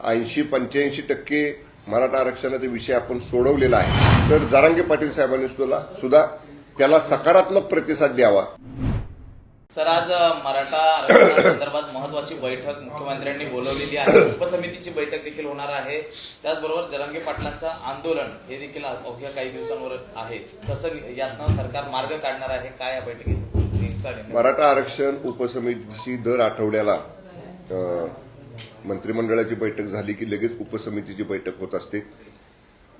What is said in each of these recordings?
80-85% मराठा आरक्षणाचा विषय आपण सोडवलेला आहे। तर जरांगे पाटील साहेबांनी सुद्धा त्याला सकारात्मक प्रतिसाद द्यावा। सर, आज मराठा आरक्षणासंदर्भात महत्त्वाची बैठक मुख्यमंत्र्यांनी बोलवलेली आहे। उपसमितीची बैठक देखील होणार आहे। त्याचबरोबर जरांगे पाटलांचं आंदोलन हे देखील अवघ्या काही दिवसांवर आहे। कसं यातनं सरकार मार्ग काढणार आहे, काय या बैठकीत? मराठा आरक्षण उपसमितीची दर आठवड्याला मंत्रिमंडळाची बैठक झाली की लगेच उपसमितीची बैठक होत असते।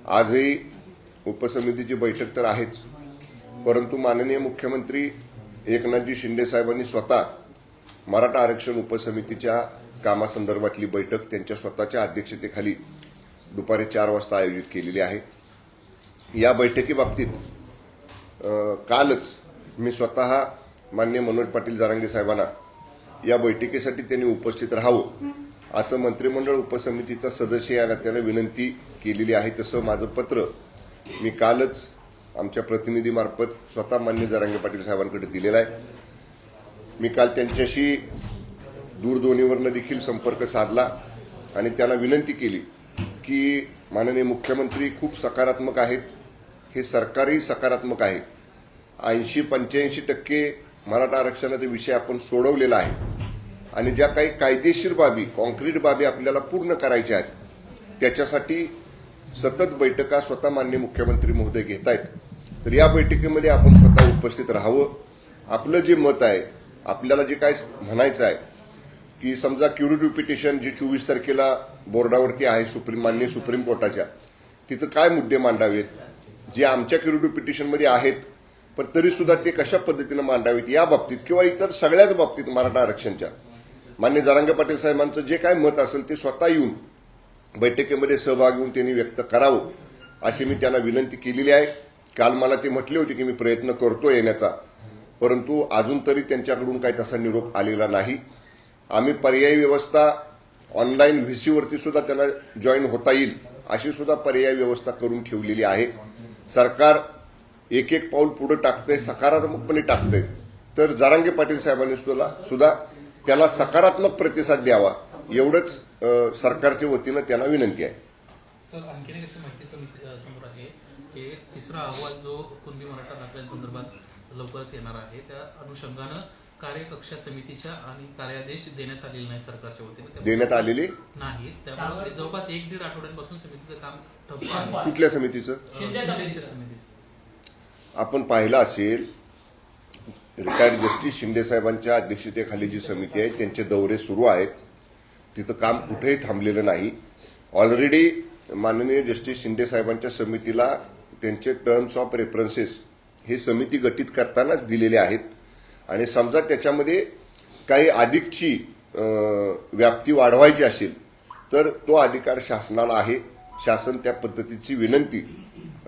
आजही उपसमितीची बैठक तर आहेच, परंतु माननीय मुख्यमंत्री एकनाथजी शिंदे साहेबांनी स्वतः मराठा आरक्षण उपसमितीच्या कामासंदर्भातली बैठक त्यांच्या स्वतःच्या अध्यक्षतेखाली दुपारी 4 वाजता आयोजित केलेली आहे। या बैठकीबाबतीत कालच मी स्वतः माननीय मनोज पाटील जरांगे साहेबांना या बैठकीसाठी त्यांनी उपस्थित राहावं असं मंत्रिमंडळ उपसमितीचा सदस्य या नात्याने विनंती केलेली आहे। तसं माझं पत्र मी कालच आमच्या प्रतिनिधीमार्फत स्वतः माननीय जरांगे पाटील साहेबांकडे दिलेला आहे। मी काल त्यांच्याशी दूरध्वनीवरनं देखील संपर्क साधला आणि त्यांना विनंती केली की माननीय मुख्यमंत्री खूप सकारात्मक आहेत, हे सरकारही सकारात्मक आहे। 80-85% मराठा आरक्षणाचा विषय आपण सोडवलेला आहे आणि ज्या काही कायदेशीर बाबी, कॉन्क्रीट बाबी आपल्याला पूर्ण करायच्या आहेत त्याच्यासाठी सतत बैठका स्वतः माननीय मुख्यमंत्री महोदय घेत आहेत। तर या बैठकीमध्ये आपण स्वतः उपस्थित राहावं। आपलं जे मत आहे, आपल्याला जे काय म्हणायचं आहे की समजा क्युरेटिव्ह पिटिशन जी 24 तारखेला बोर्डावरती आहे माननीय सुप्रीम कोर्टाच्या, तिथं काय मुद्दे मांडावेत जे आमच्या क्युरेटिव्ह पिटिशनमध्ये आहेत, पण तरी सुद्धा ते कशा पद्धतीनं मांडावेत या बाबतीत किंवा इतर सगळ्याच बाबतीत मराठा आरक्षणच्या माननीय जरांगे पाटील साहेबांचं जे काय मत असेल ते स्वतः येऊन बैठकीमध्ये सहभाग घेऊन त्यांनी व्यक्त करावं अशी मी त्यांना विनंती केलेली आहे। काल मला ते म्हटले होते की मी प्रयत्न करतो येण्याचा, परंतु अजून तरी त्यांच्याकडून काही तसा निरोप आलेला नाही। आम्ही पर्यायी व्यवस्था ऑनलाईन व्हीसीवरती सुद्धा त्यांना जॉईन होता येईल अशी सुद्धा पर्यायी व्यवस्था करून ठेवलेली आहे। सरकार एक एक पाऊल पुढे टाकतंय, सकारात्मकपणे टाकतंय। तर जरांगे पाटील साहेबांनी सुद्धा त्याला सकारात्मक प्रतिसाद द्यावा एवढंच सरकारच्या वतीनं त्यांना विनंती आहे। सर, आणखी एक अशी माहिती समोर आहे की तिसरा अहवाल जो कुणबी मराठा दाखल्यांसंदर्भात लवकरच येणार आहे, त्या अनुषंगानं कार्यकक्षा समितीच्या आणि कार्यादेश देण्यात आलेले नाही सरकारच्या वतीने, देण्यात आलेले नाही। त्यामुळे जवळपास 1-1.5 आठवड्यांपासून समितीचं काम ठप्प आहे। कुठल्या समितीचं? शिंदेच्या समितीचं। आपण पाहिलं असेल, रिटायर्ड जस्टिस शिंदे साहेबांच्या अध्यक्षतेखाली जी समिती आहे त्यांचे दौरे सुरू आहेत, तिथं काम कुठेही थांबलेलं नाही। ऑलरेडी माननीय जस्टिस शिंदे साहेबांच्या समितीला त्यांचे टर्म्स ऑफ रेफरन्सेस हे समिती गठीत करतानाच दिलेले आहेत आणि समजा त्याच्यामध्ये काही अधिकची व्याप्ती वाढवायची असेल तर तो अधिकार शासनाला आहे। शासन त्या पद्धतीची विनंती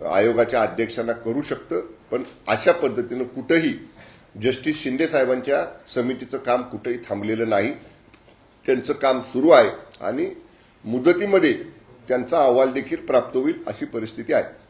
आयोगाच्या अध्यक्षांना करू शकतं, पण अशा पद्धतीनं कुठेही जस्टिस शिंदे साहेबांच्या समितीचं काम कुठेही थांबलेलं नाही। त्यांचं काम सुरू आहे आणि मुदतीमध्ये त्यांचा अहवाल देखील प्राप्त होईल अशी परिस्थिती आहे।